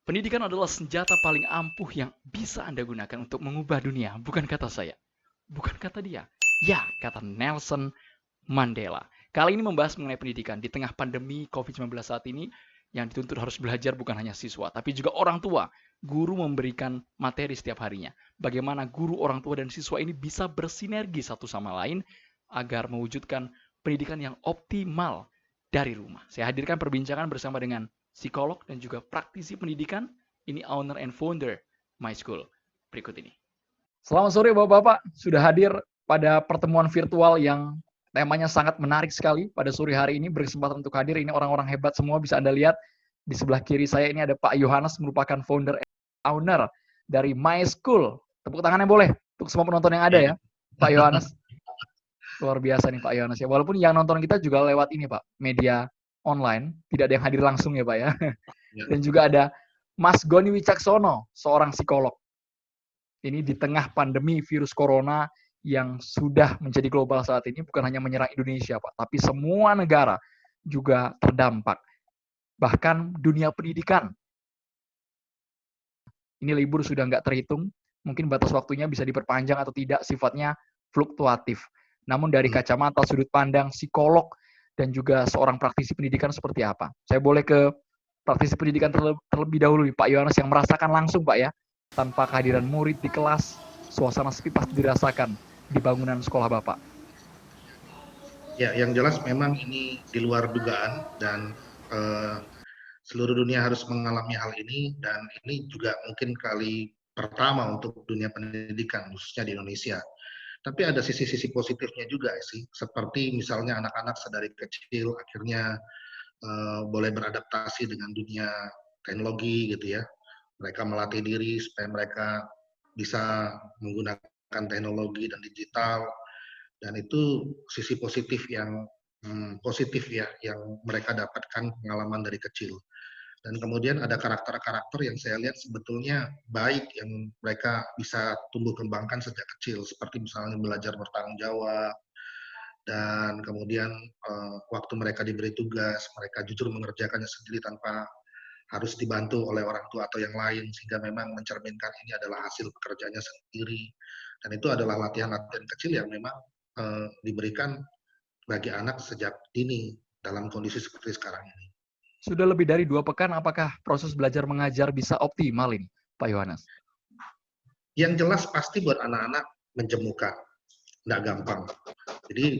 Pendidikan adalah senjata paling ampuh yang bisa Anda gunakan untuk mengubah dunia. Bukan kata saya. Bukan kata dia. Ya, kata Nelson Mandela. Kali ini membahas mengenai pendidikan. Di tengah pandemi COVID-19 saat ini, yang dituntut harus belajar bukan hanya siswa, tapi juga orang tua. Guru memberikan materi setiap harinya. Bagaimana guru, orang tua, dan siswa ini bisa bersinergi satu sama lain agar mewujudkan pendidikan yang optimal dari rumah. Saya hadirkan perbincangan bersama dengan psikolog dan juga praktisi pendidikan. Ini owner and founder My School. Berikut ini. Selamat sore Bapak-Bapak, sudah hadir pada pertemuan virtual yang temanya sangat menarik sekali pada sore hari ini. Berkesempatan untuk hadir, ini orang-orang hebat semua, bisa Anda lihat. Di sebelah kiri saya ini ada Pak Yohanes, merupakan founder and owner dari My School. Tepuk tangannya boleh untuk semua penonton yang ada ya, Pak Yohanes. Luar biasa nih Pak Yohanes ya. Walaupun yang nonton kita juga lewat ini Pak, media online, tidak ada yang hadir langsung ya Pak ya. Dan juga ada Mas Goni Wicaksono, seorang psikolog. Ini di tengah pandemi virus corona yang sudah menjadi global saat ini, bukan hanya menyerang Indonesia Pak, tapi semua negara juga terdampak. Bahkan dunia pendidikan. Ini libur sudah nggak terhitung, mungkin batas waktunya bisa diperpanjang atau tidak, sifatnya fluktuatif. Namun dari kacamata sudut pandang psikolog dan juga seorang praktisi pendidikan seperti apa? Saya boleh ke praktisi pendidikan terlebih dahulu nih, Pak Yohanes, yang merasakan langsung Pak ya, tanpa kehadiran murid di kelas, suasana sepi pasti dirasakan di bangunan sekolah Bapak. Ya, yang jelas memang ini di luar dugaan dan seluruh dunia harus mengalami hal ini, dan ini juga mungkin kali pertama untuk dunia pendidikan, khususnya di Indonesia. Tapi ada sisi-sisi positifnya juga sih, seperti misalnya anak-anak sedari kecil akhirnya boleh beradaptasi dengan dunia teknologi gitu ya. Mereka melatih diri supaya mereka bisa menggunakan teknologi dan digital, dan itu sisi positif yang positif ya, yang mereka dapatkan pengalaman dari kecil. Dan kemudian ada karakter-karakter yang saya lihat sebetulnya baik yang mereka bisa tumbuh kembangkan sejak kecil, seperti misalnya belajar bertanggung jawab, dan kemudian waktu mereka diberi tugas, mereka jujur mengerjakannya sendiri tanpa harus dibantu oleh orang tua atau yang lain, sehingga memang mencerminkan ini adalah hasil pekerjaannya sendiri. Dan itu adalah latihan-latihan kecil yang memang diberikan bagi anak sejak dini dalam kondisi seperti sekarang ini. Sudah lebih dari 2 pekan, apakah proses belajar mengajar bisa optimal ini, Pak Yohanes? Yang jelas pasti buat anak-anak menjemukan, nggak gampang. Jadi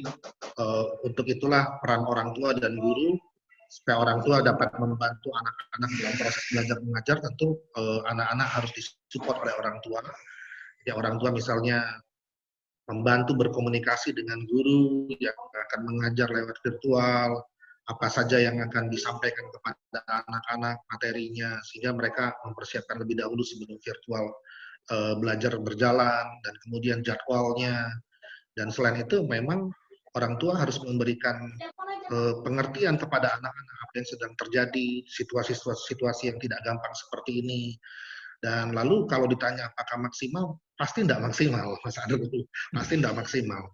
untuk itulah peran orang tua dan guru, supaya orang tua dapat membantu anak-anak dalam proses belajar mengajar. Tentu anak-anak harus disupport oleh orang tua. Ya, orang tua misalnya membantu berkomunikasi dengan guru yang akan mengajar lewat virtual, apa saja yang akan disampaikan kepada anak-anak materinya, sehingga mereka mempersiapkan lebih dahulu sebelum virtual belajar berjalan, dan kemudian jadwalnya. Dan selain itu memang orang tua harus memberikan pengertian kepada anak-anak apa yang sedang terjadi, situasi-situasi yang tidak gampang seperti ini. Dan lalu kalau ditanya apakah maksimal, pasti tidak maksimal, Mas Adel, pasti tidak maksimal.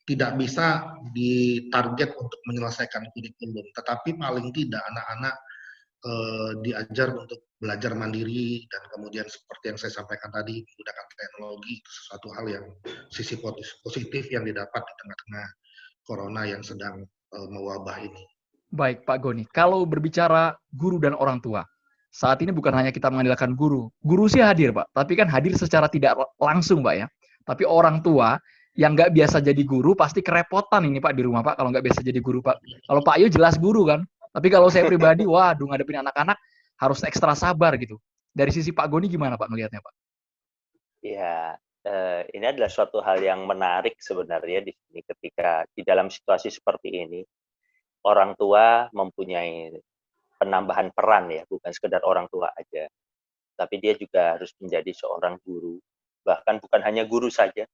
Tidak bisa ditarget untuk menyelesaikan kurikulum, tetapi paling tidak anak-anak diajar untuk belajar mandiri, dan kemudian seperti yang saya sampaikan tadi, menggunakan teknologi, itu sesuatu hal yang sisi positif yang didapat di tengah-tengah corona yang sedang mewabah ini. Baik Pak Goni, kalau berbicara guru dan orang tua, saat ini bukan hanya kita mengandalkan guru. Guru sih hadir Pak, tapi kan hadir secara tidak langsung Pak ya. Tapi orang tua yang nggak biasa jadi guru pasti kerepotan ini Pak di rumah Pak kalau nggak biasa jadi guru Pak. Kalau Pak Ayu jelas guru kan, tapi kalau saya pribadi, waduh ngadepin anak-anak harus ekstra sabar gitu. Dari sisi Pak Goni gimana Pak melihatnya Pak? Ya, ini adalah suatu hal yang menarik sebenarnya di sini, ketika di dalam situasi seperti ini, orang tua mempunyai penambahan peran ya, bukan sekedar orang tua aja, tapi dia juga harus menjadi seorang guru, bahkan bukan hanya guru saja,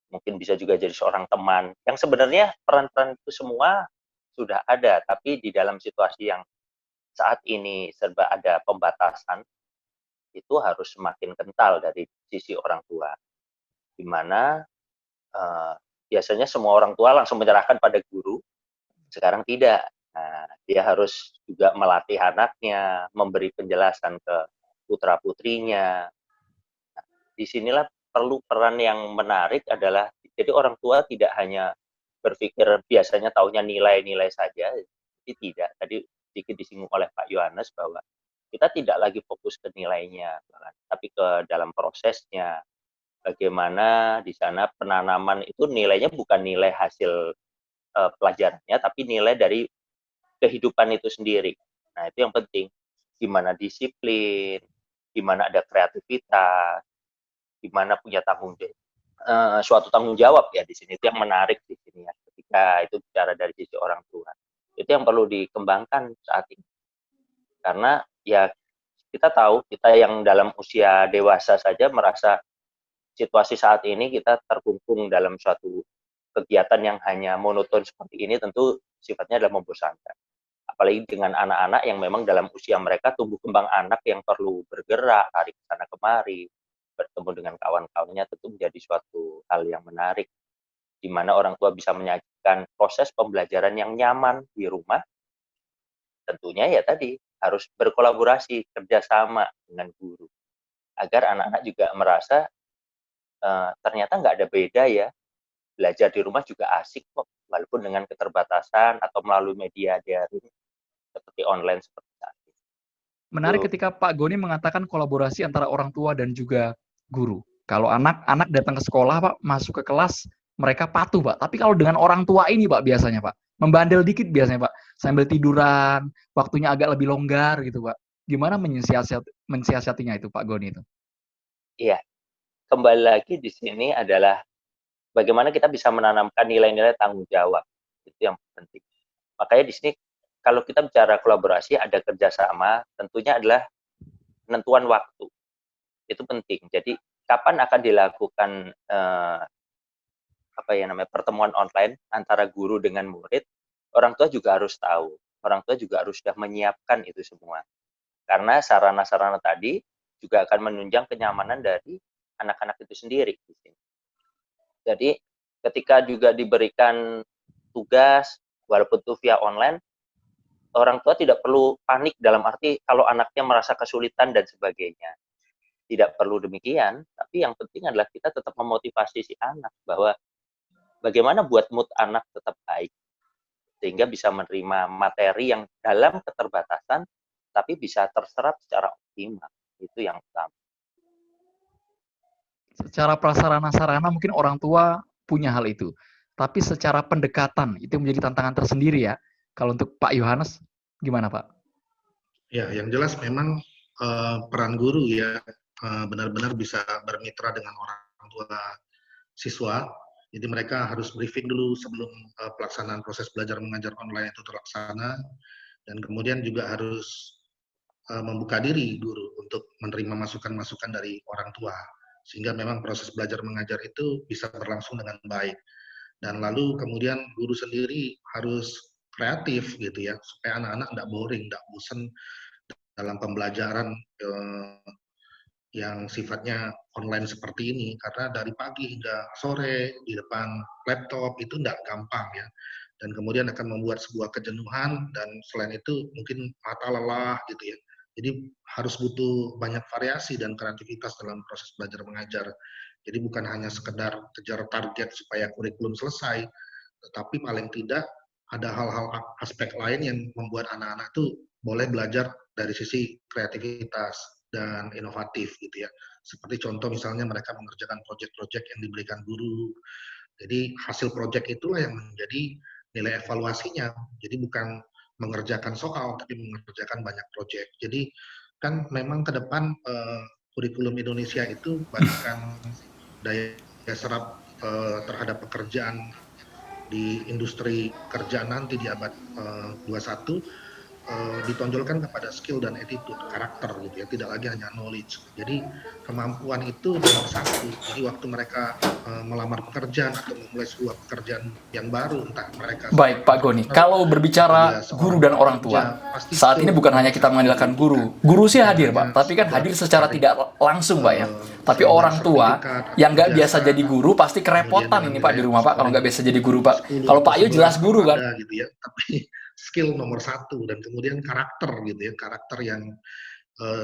mungkin bisa juga jadi seorang teman, yang sebenarnya peran-peran itu semua sudah ada, tapi di dalam situasi yang saat ini serba ada pembatasan, itu harus semakin kental dari sisi orang tua, di mana biasanya semua orang tua langsung menyerahkan pada guru, sekarang tidak. Dia harus juga melatih anaknya, memberi penjelasan ke putra-putrinya. Disinilah perlu peran yang menarik adalah, jadi orang tua tidak hanya berpikir biasanya taunya nilai-nilai saja, tapi tidak. Tadi sedikit disinggung oleh Pak Yohanes bahwa kita tidak lagi fokus ke nilainya, tapi ke dalam prosesnya. Bagaimana di sana penanaman itu nilainya bukan nilai hasil pelajarannya, tapi nilai dari kehidupan itu sendiri. Nah, itu yang penting. Gimana disiplin, gimana ada kreativitas, gimana punya suatu tanggung jawab ya di sini. Itu yang menarik di sini ya. Ketika itu bicara dari sisi orang tua, itu yang perlu dikembangkan saat ini. Karena ya kita tahu, kita yang dalam usia dewasa saja merasa situasi saat ini kita terkungkung dalam suatu kegiatan yang hanya monoton seperti ini, tentu sifatnya adalah membosankan. Apalagi dengan anak-anak yang memang dalam usia mereka tumbuh kembang anak yang perlu bergerak, tarik ke sana kemari, bertemu dengan kawan-kawannya, tentu menjadi suatu hal yang menarik, di mana orang tua bisa menyajikan proses pembelajaran yang nyaman di rumah. Tentunya ya tadi, harus berkolaborasi, kerjasama dengan guru, agar anak-anak juga merasa ternyata nggak ada beda ya, belajar di rumah juga asik kok, walaupun dengan keterbatasan atau melalui media daring seperti online seperti saat ini. Menarik ketika Pak Goni mengatakan kolaborasi antara orang tua dan juga guru. Kalau anak-anak datang ke sekolah, Pak, masuk ke kelas, mereka patuh, Pak. Tapi kalau dengan orang tua ini, Pak, biasanya, Pak, membandel dikit biasanya, Pak. Sambil tiduran, waktunya agak lebih longgar gitu, Pak. Gimana mensiasatinya itu, Pak Goni itu? Iya, kembali lagi di sini adalah bagaimana kita bisa menanamkan nilai-nilai tanggung jawab. Itu yang penting. Makanya di sini kalau kita bicara kolaborasi, ada kerjasama, tentunya adalah penentuan waktu. Itu penting. Jadi kapan akan dilakukan pertemuan online antara guru dengan murid, orang tua juga harus tahu. Orang tua juga harus sudah menyiapkan itu semua. Karena sarana-sarana tadi juga akan menunjang kenyamanan dari anak-anak itu sendiri. Jadi ketika juga diberikan tugas, walaupun itu via online, orang tua tidak perlu panik dalam arti kalau anaknya merasa kesulitan dan sebagainya. Tidak perlu demikian, tapi yang penting adalah kita tetap memotivasi si anak bahwa bagaimana buat mood anak tetap baik, sehingga bisa menerima materi yang dalam keterbatasan, tapi bisa terserap secara optimal. Itu yang utama. Secara prasarana-sarana mungkin orang tua punya hal itu. Tapi secara pendekatan, itu menjadi tantangan tersendiri ya. Kalau untuk Pak Yohanes, gimana Pak? Ya, yang jelas memang peran guru ya, benar-benar bisa bermitra dengan orang tua siswa. Jadi mereka harus briefing dulu sebelum pelaksanaan proses belajar mengajar online itu terlaksana. Dan kemudian juga harus membuka diri guru untuk menerima masukan-masukan dari orang tua. Sehingga memang proses belajar mengajar itu bisa berlangsung dengan baik. Dan lalu kemudian guru sendiri harus kreatif gitu ya, supaya anak-anak tidak boring, tidak bosan dalam pembelajaran yang sifatnya online seperti ini. Karena dari pagi hingga sore di depan laptop itu tidak gampang ya. Dan kemudian akan membuat sebuah kejenuhan, dan selain itu mungkin mata lelah gitu ya. Jadi harus butuh banyak variasi dan kreativitas dalam proses belajar mengajar. Jadi bukan hanya sekedar kejar target supaya kurikulum selesai, tetapi paling tidak ada hal-hal aspek lain yang membuat anak-anak itu boleh belajar dari sisi kreativitas dan inovatif gitu ya. Seperti contoh misalnya mereka mengerjakan proyek-proyek yang diberikan guru. Jadi hasil proyek itulah yang menjadi nilai evaluasinya. Jadi bukan mengerjakan soal, tapi mengerjakan banyak proyek. Jadi kan memang ke depan kurikulum Indonesia itu banyakkan daya serap terhadap pekerjaan di industri kerjaan nanti di abad 21 ditonjolkan kepada skill dan attitude, karakter gitu ya, tidak lagi hanya knowledge. Jadi kemampuan itu nomor satu. Jadi waktu mereka melamar pekerjaan atau memulai sebuah pekerjaan yang baru, entah mereka. Baik Pak Goni, kalau berbicara guru dan orang tua, saat ini bukan hanya kita mengandalkan guru. Guru sih hadir Pak, tapi kan hadir secara tidak langsung Pak ya. Tapi orang tua yang nggak biasa jadi guru pasti kerepotan ini Pak di rumah Pak, kalau nggak biasa jadi guru Pak. Kalau Pak Yo jelas guru kan. Gitu ya. Tapi skill nomor satu, dan kemudian karakter gitu ya, karakter yang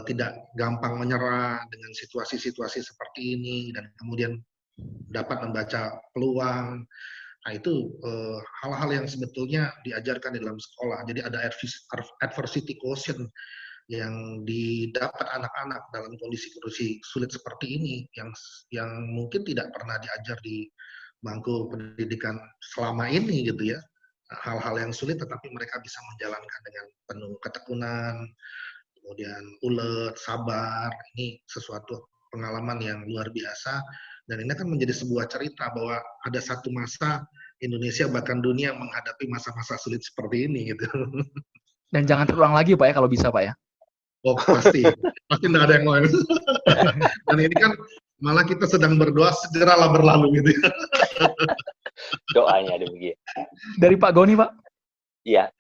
tidak gampang menyerah dengan situasi-situasi seperti ini, dan kemudian dapat membaca peluang. Nah, itu hal-hal yang sebetulnya diajarkan di dalam sekolah. Jadi ada adversity quotient yang didapat anak-anak dalam kondisi-kondisi sulit seperti ini, yang mungkin tidak pernah diajar di bangku pendidikan selama ini gitu ya. Hal-hal yang sulit tetapi mereka bisa menjalankan dengan penuh ketekunan, kemudian ulet, sabar. Ini sesuatu pengalaman yang luar biasa, dan ini kan menjadi sebuah cerita bahwa ada satu masa Indonesia bahkan dunia menghadapi masa-masa sulit seperti ini gitu. Dan jangan terulang lagi Pak ya kalau bisa Pak ya. Oh pasti nggak ada yang mau. Dan ini kan malah kita sedang berdoa segeralah berlalu gitu ya. Doanya demikian. Dari Pak Goni Pak. Iya.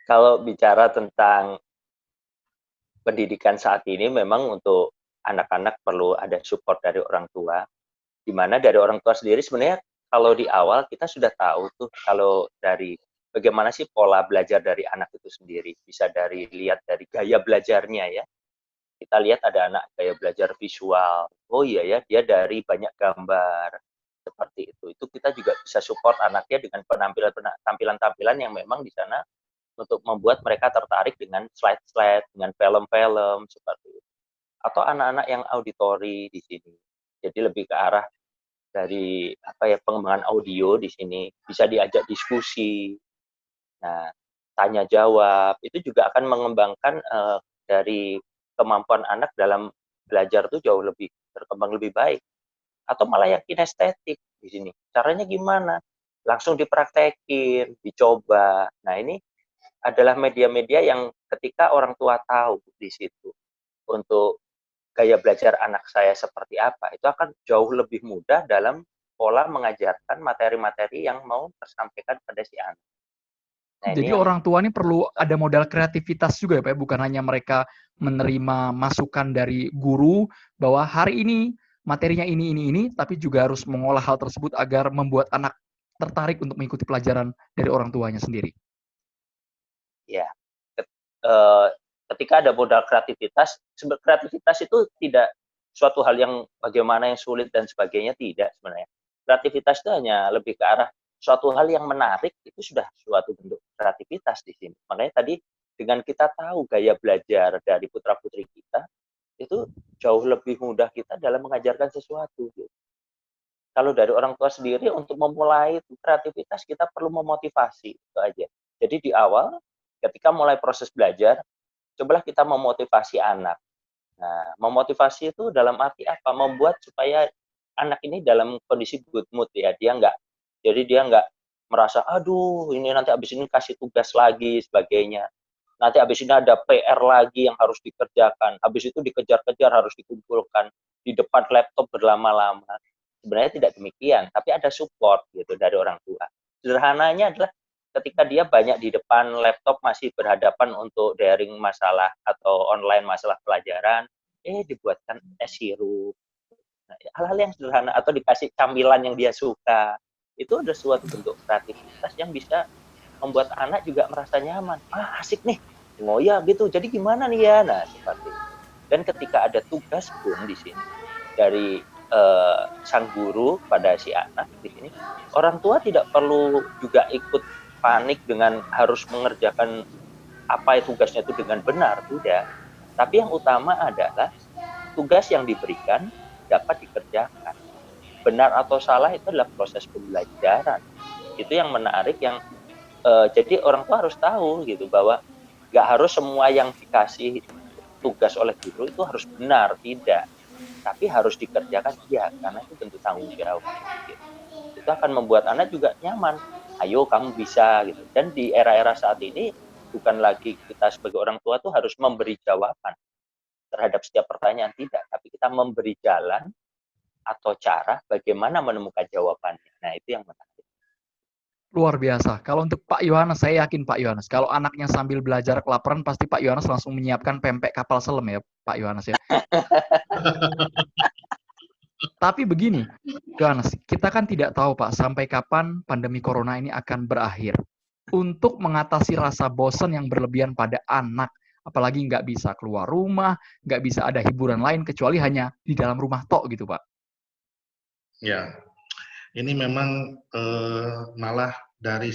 Kalau bicara tentang pendidikan saat ini, memang untuk anak-anak perlu ada support dari orang tua, di mana dari orang tua sendiri sebenarnya kalau di awal kita sudah tahu tuh kalau dari bagaimana sih pola belajar dari anak itu sendiri. Bisa lihat dari gaya belajarnya ya. Kita lihat ada anak gaya belajar visual. Oh iya ya, dia dari banyak gambar. Seperti itu. Itu kita juga bisa support anaknya dengan tampilan-tampilan yang memang di sana untuk membuat mereka tertarik dengan slide-slide, dengan film-film seperti itu. Atau anak-anak yang auditori di sini. Jadi lebih ke arah dari pengembangan audio di sini, bisa diajak diskusi. Nah, tanya jawab itu juga akan mengembangkan dari kemampuan anak dalam belajar tuh jauh lebih berkembang lebih baik. Atau malah yang kinestetik di sini. Caranya gimana? Langsung dipraktekin, dicoba. Nah, ini adalah media-media yang ketika orang tua tahu di situ untuk gaya belajar anak saya seperti apa, itu akan jauh lebih mudah dalam pola mengajarkan materi-materi yang mau tersampaikan pada si anak. Nah, Jadi orang tua ini perlu ada modal kreativitas juga ya Pak, bukan hanya mereka menerima masukan dari guru bahwa hari ini materinya ini, tapi juga harus mengolah hal tersebut agar membuat anak tertarik untuk mengikuti pelajaran dari orang tuanya sendiri. Ya, ketika ada modal kreativitas itu tidak suatu hal yang bagaimana yang sulit dan sebagainya, tidak sebenarnya. Kreativitas itu hanya lebih ke arah suatu hal yang menarik, itu sudah suatu bentuk kreativitas di sini. Makanya tadi dengan kita tahu gaya belajar dari putra-putri kita, itu jauh lebih mudah kita dalam mengajarkan sesuatu. Gitu. Kalau dari orang tua sendiri untuk memulai kreativitas kita perlu memotivasi, itu aja. Jadi di awal ketika mulai proses belajar, cobalah kita memotivasi anak. Nah, memotivasi itu dalam arti apa? Membuat supaya anak ini dalam kondisi good mood ya. Dia nggak merasa, aduh ini nanti abis ini kasih tugas lagi, sebagainya. Nanti abis ini ada PR lagi yang harus dikerjakan. Habis itu dikejar-kejar harus dikumpulkan di depan laptop berlama-lama. Sebenarnya tidak demikian, tapi ada support gitu dari orang tua. Sederhananya adalah ketika dia banyak di depan laptop masih berhadapan untuk daring masalah atau online masalah pelajaran, dibuatkan es sirup. Nah, hal-hal yang sederhana atau dikasih camilan yang dia suka. Itu ada suatu bentuk kreativitas yang bisa membuat anak juga merasa nyaman. Asik nih. Oh ya gitu. Jadi gimana nih ya? Nah, seperti itu. Dan ketika ada tugas pun di sini dari sang guru pada si anak di sini, orang tua tidak perlu juga ikut panik dengan harus mengerjakan apa tugasnya itu dengan benar, tidak. Tapi yang utama adalah tugas yang diberikan dapat dikerjakan. Benar atau salah itu adalah proses pembelajaran. Itu yang menarik, yang jadi orang tua harus tahu gitu bahwa nggak harus semua yang dikasih tugas oleh guru itu harus benar, tidak. Tapi harus dikerjakan, ya, karena itu bentuk tanggung jawab. Gitu. Itu akan membuat anak juga nyaman. Ayo kamu bisa gitu. Dan di era-era saat ini bukan lagi kita sebagai orang tua tuh harus memberi jawaban terhadap setiap pertanyaan, tidak, tapi kita memberi jalan atau cara bagaimana menemukan jawabannya. Nah, itu yang menarik. Luar biasa. Kalau untuk Pak Yohanes, saya yakin Pak Yohanes, kalau anaknya sambil belajar kelaparan, pasti Pak Yohanes langsung menyiapkan pempek kapal selam ya, Pak Yohanes ya. Tapi begini, Yohanes, kita kan tidak tahu Pak, sampai kapan pandemi corona ini akan berakhir. untuk mengatasi rasa bosan yang berlebihan pada anak? Apalagi nggak bisa keluar rumah, nggak bisa ada hiburan lain kecuali hanya di dalam rumah tok gitu, Pak. Ya, ini memang malah dari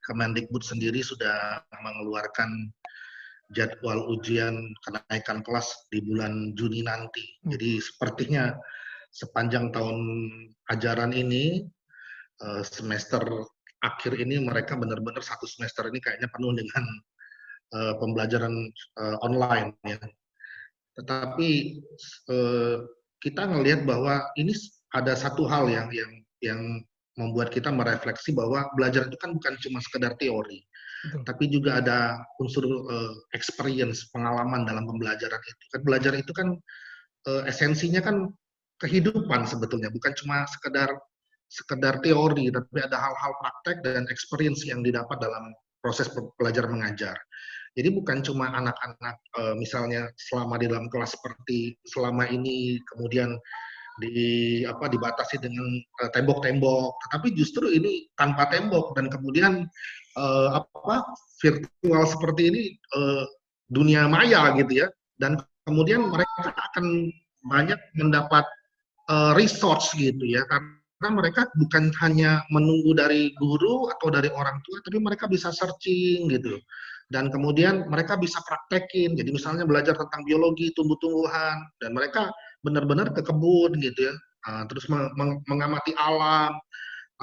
Kemendikbud sendiri sudah mengeluarkan jadwal ujian kenaikan kelas di bulan Juni nanti. Jadi sepertinya sepanjang tahun ajaran ini, semester akhir ini mereka benar-benar satu semester ini kayaknya penuh dengan pembelajaran online ya. Tetapi kita ngelihat bahwa ini ada satu hal yang membuat kita merefleksi bahwa belajar itu kan bukan cuma sekedar teori, tapi juga ada unsur experience, pengalaman dalam pembelajaran itu. Kan belajar itu kan esensinya kan kehidupan sebetulnya, bukan cuma sekedar teori, tapi ada hal-hal praktek dan experience yang didapat dalam proses belajar mengajar. Jadi bukan cuma anak-anak misalnya selama di dalam kelas seperti selama ini kemudian dibatasi dengan tembok-tembok, tetapi justru ini tanpa tembok dan kemudian virtual seperti ini dunia maya gitu ya, dan kemudian mereka akan banyak mendapat resource gitu ya, karena mereka bukan hanya menunggu dari guru atau dari orang tua, tapi mereka bisa searching gitu. Dan kemudian mereka bisa praktekin. Jadi misalnya belajar tentang biologi tumbuh-tumbuhan dan mereka benar-benar ke kebun gitu ya. Terus mengamati alam.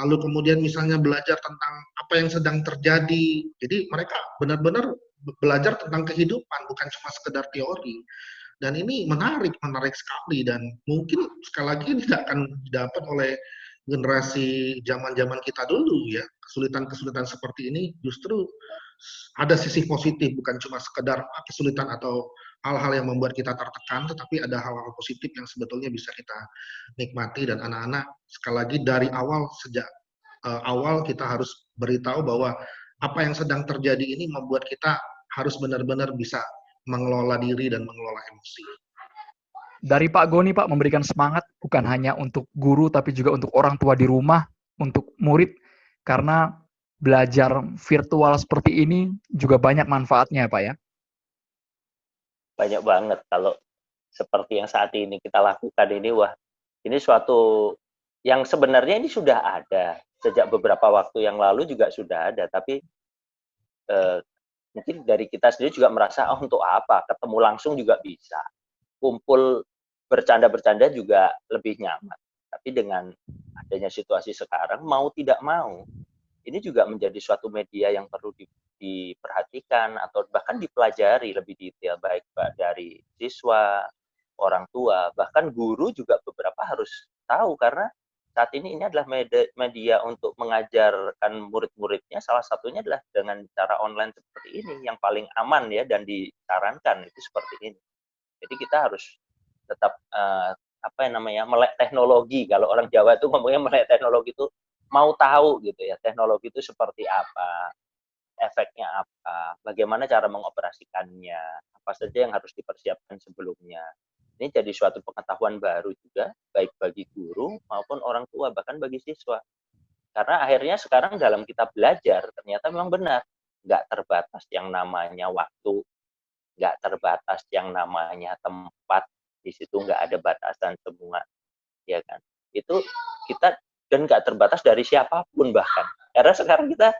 Lalu kemudian misalnya belajar tentang apa yang sedang terjadi. Jadi mereka benar-benar belajar tentang kehidupan, bukan cuma sekedar teori. Dan ini menarik sekali, dan mungkin sekali lagi ini tidak akan didapat oleh generasi zaman-zaman kita dulu ya. Kesulitan-kesulitan seperti ini justru ada sisi positif, bukan cuma sekedar kesulitan atau hal-hal yang membuat kita tertekan, tetapi ada hal-hal positif yang sebetulnya bisa kita nikmati. Dan anak-anak sekali lagi dari awal, sejak awal kita harus beritahu bahwa apa yang sedang terjadi ini membuat kita harus benar-benar bisa mengelola diri dan mengelola emosi. Dari Pak Goni, Pak, memberikan semangat bukan hanya untuk guru, tapi juga untuk orang tua di rumah, untuk murid, karena belajar virtual seperti ini juga banyak manfaatnya, Pak ya. Banyak banget. Kalau seperti yang saat ini kita lakukan ini, wah, ini suatu yang sebenarnya ini sudah ada. Sejak beberapa waktu yang lalu juga sudah ada, tapi mungkin dari kita sendiri juga merasa, oh untuk apa, ketemu langsung juga bisa. Kumpul bercanda-bercanda juga lebih nyaman. Tapi dengan adanya situasi sekarang, mau tidak mau, ini juga menjadi suatu media yang perlu diperhatikan atau bahkan dipelajari lebih detail, baik dari siswa, orang tua, bahkan guru juga beberapa harus tahu, karena saat ini adalah media untuk mengajarkan murid-muridnya, salah satunya adalah dengan cara online seperti ini, yang paling aman ya dan disarankan itu seperti ini. Jadi kita harus tetap melek teknologi. Kalau orang Jawa itu ngomongnya melek teknologi itu mau tahu gitu ya, teknologi itu seperti apa, efeknya apa, bagaimana cara mengoperasikannya, apa saja yang harus dipersiapkan sebelumnya. Ini jadi suatu pengetahuan baru juga, baik bagi guru maupun orang tua, bahkan bagi siswa. Karena akhirnya sekarang dalam kita belajar, ternyata memang benar, nggak terbatas yang namanya waktu, nggak terbatas yang namanya tempat, di situ nggak ada batasan semua, ya kan? Itu kita, dan nggak terbatas dari siapapun bahkan. Karena sekarang kita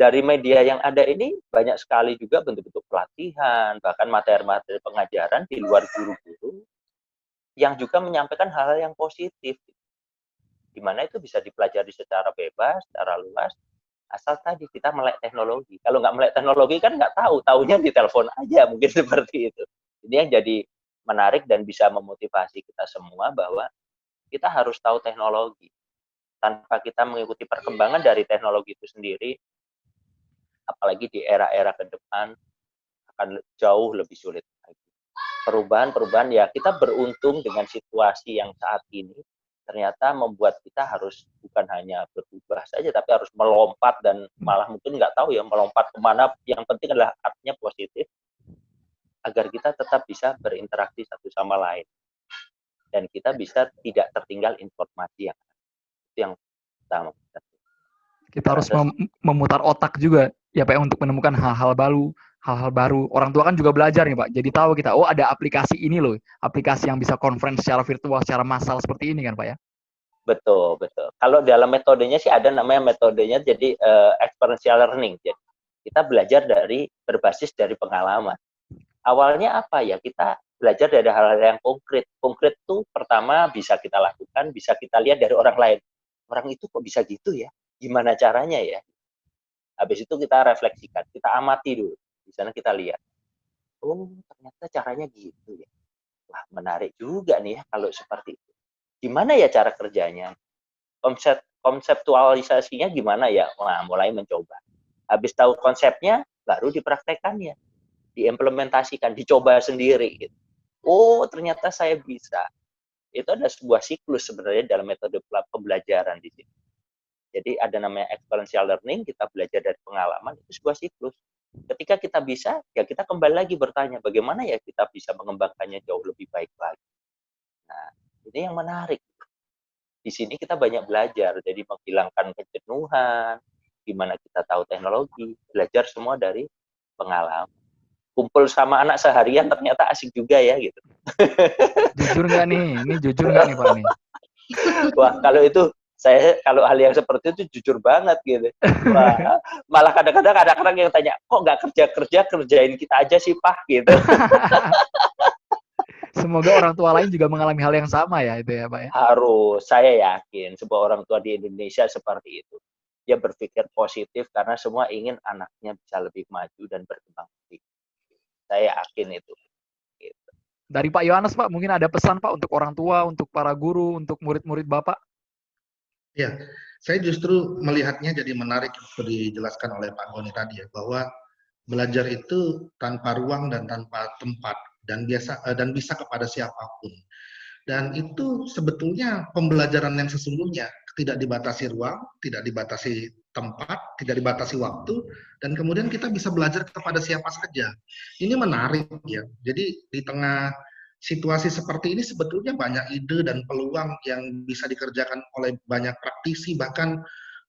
dari media yang ada ini banyak sekali juga bentuk-bentuk pelatihan, bahkan materi-materi pengajaran di luar guru-guru yang juga menyampaikan hal-hal yang positif, di mana itu bisa dipelajari secara bebas, secara luas, asal tadi kita melek teknologi. Kalau nggak melek teknologi kan nggak tahu, taunya di telepon aja, mungkin seperti itu. Ini yang jadi menarik dan bisa memotivasi kita semua bahwa kita harus tahu teknologi. Tanpa kita mengikuti perkembangan dari teknologi itu sendiri, apalagi di era-era ke depan, akan jauh lebih sulit lagi. Perubahan-perubahan, ya kita beruntung dengan situasi yang saat ini, ternyata membuat kita harus bukan hanya berubah saja, tapi harus melompat, dan malah mungkin nggak tahu ya melompat kemana, yang penting adalah artinya positif, agar kita tetap bisa berinteraksi satu sama lain. Dan kita bisa tidak tertinggal informasi yang utama. Kita harus memutar otak juga ya Pak untuk menemukan hal-hal baru. Orang tua kan juga belajar nih Pak. Jadi tahu kita, oh ada aplikasi ini loh, aplikasi yang bisa conference secara virtual, secara massal seperti ini kan Pak ya. Betul. Kalau dalam metodenya sih ada namanya metodenya jadi experiential learning. Jadi kita belajar berbasis dari pengalaman. Awalnya apa ya? Kita belajar dari hal-hal yang konkret. Konkret tuh pertama bisa kita lakukan, bisa kita lihat dari orang lain. Orang itu kok bisa gitu ya? Gimana caranya ya? Habis itu kita refleksikan, kita amati dulu. Di sana kita lihat. Oh, ternyata caranya gitu ya. Wah, menarik juga nih ya kalau seperti itu. Gimana ya cara kerjanya? Konseptualisasinya gimana ya? Wah, mulai mencoba. Habis tahu konsepnya, baru dipraktekannya. Diimplementasikan, dicoba sendiri gitu. Oh, ternyata saya bisa. Itu ada sebuah siklus sebenarnya dalam metode pembelajaran di sini. Jadi ada namanya experiential learning, kita belajar dari pengalaman, itu sebuah siklus. Ketika kita bisa, ya kita kembali lagi bertanya, bagaimana ya kita bisa mengembangkannya jauh lebih baik lagi. Nah, ini yang menarik. Di sini kita banyak belajar, jadi menghilangkan kejenuhan, gimana kita tahu teknologi, belajar semua dari pengalaman. Kumpul sama anak seharian ternyata asik juga ya gitu. Jujur nggak nih? Ini jujur nggak nih Pak nih? Wah, kalau itu kalau hal yang seperti itu jujur banget gitu. Wah, malah kadang-kadang ada orang yang tanya, kok nggak kerja kerjain kita aja sih Pak gitu. Semoga orang tua lain juga mengalami hal yang sama ya itu ya Pak ya. Harus, saya yakin sebuah orang tua di Indonesia seperti itu. Dia berpikir positif karena semua ingin anaknya bisa lebih maju dan berkembang. Saya yakin itu. Gitu. Dari Pak Yohanes Pak, mungkin ada pesan Pak untuk orang tua, untuk para guru, untuk murid-murid Bapak? Ya, saya justru melihatnya jadi menarik seperti dijelaskan oleh Pak Goni tadi ya, bahwa belajar itu tanpa ruang dan tanpa tempat dan bisa kepada siapapun. Dan itu sebetulnya pembelajaran yang sesungguhnya, tidak dibatasi ruang, tidak dibatasi tempat, tidak dibatasi waktu, dan kemudian kita bisa belajar kepada siapa saja. Ini menarik ya. Jadi di tengah situasi seperti ini sebetulnya banyak ide dan peluang yang bisa dikerjakan oleh banyak praktisi, bahkan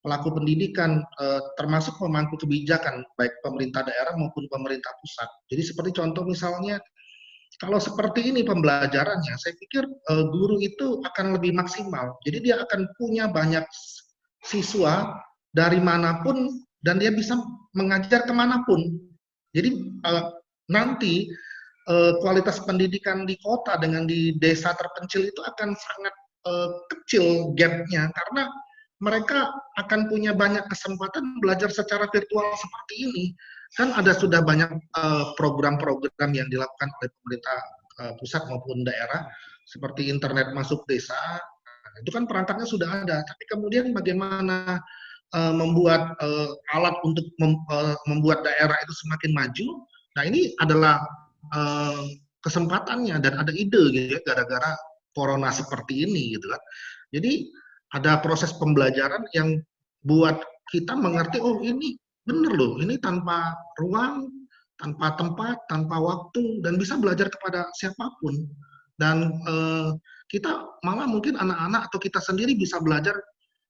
pelaku pendidikan, termasuk pemangku kebijakan, baik pemerintah daerah maupun pemerintah pusat. Jadi seperti contoh misalnya, kalau seperti ini pembelajarannya, saya pikir guru itu akan lebih maksimal. Jadi dia akan punya banyak siswa dari manapun dan dia bisa mengajar kemanapun. Jadi nanti kualitas pendidikan di kota dengan di desa terpencil itu akan sangat kecil gapnya karena mereka akan punya banyak kesempatan belajar secara virtual seperti ini. Kan ada sudah banyak program-program yang dilakukan oleh pemerintah pusat maupun daerah seperti internet masuk desa. Itu kan perangkatnya sudah ada, tapi kemudian bagaimana membuat alat untuk membuat daerah itu semakin maju. Nah, ini adalah kesempatannya dan ada ide gitu ya gara-gara corona seperti ini gitu kan. Jadi ada proses pembelajaran yang buat kita mengerti, oh ini bener loh, ini tanpa ruang, tanpa tempat, tanpa waktu, dan bisa belajar kepada siapapun. Dan kita malah mungkin anak-anak atau kita sendiri bisa belajar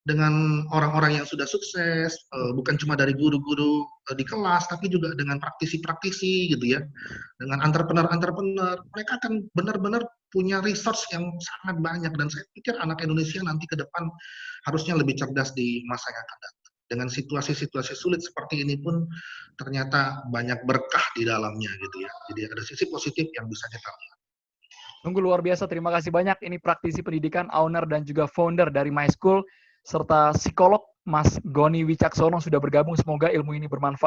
dengan orang-orang yang sudah sukses, bukan cuma dari guru-guru di kelas, tapi juga dengan praktisi-praktisi gitu ya, dengan entrepreneur-entrepreneur. Mereka akan benar-benar punya resource yang sangat banyak, dan saya pikir anak Indonesia nanti ke depan harusnya lebih cerdas di masa yang akan datang. Dengan situasi-situasi sulit seperti ini pun ternyata banyak berkah di dalamnya gitu ya. Jadi ada sisi positif yang bisa kita lihat. Sungguh luar biasa, terima kasih banyak. Ini praktisi pendidikan, owner dan juga founder dari My School, serta psikolog Mas Goni Wicaksono sudah bergabung. Semoga ilmu ini bermanfaat.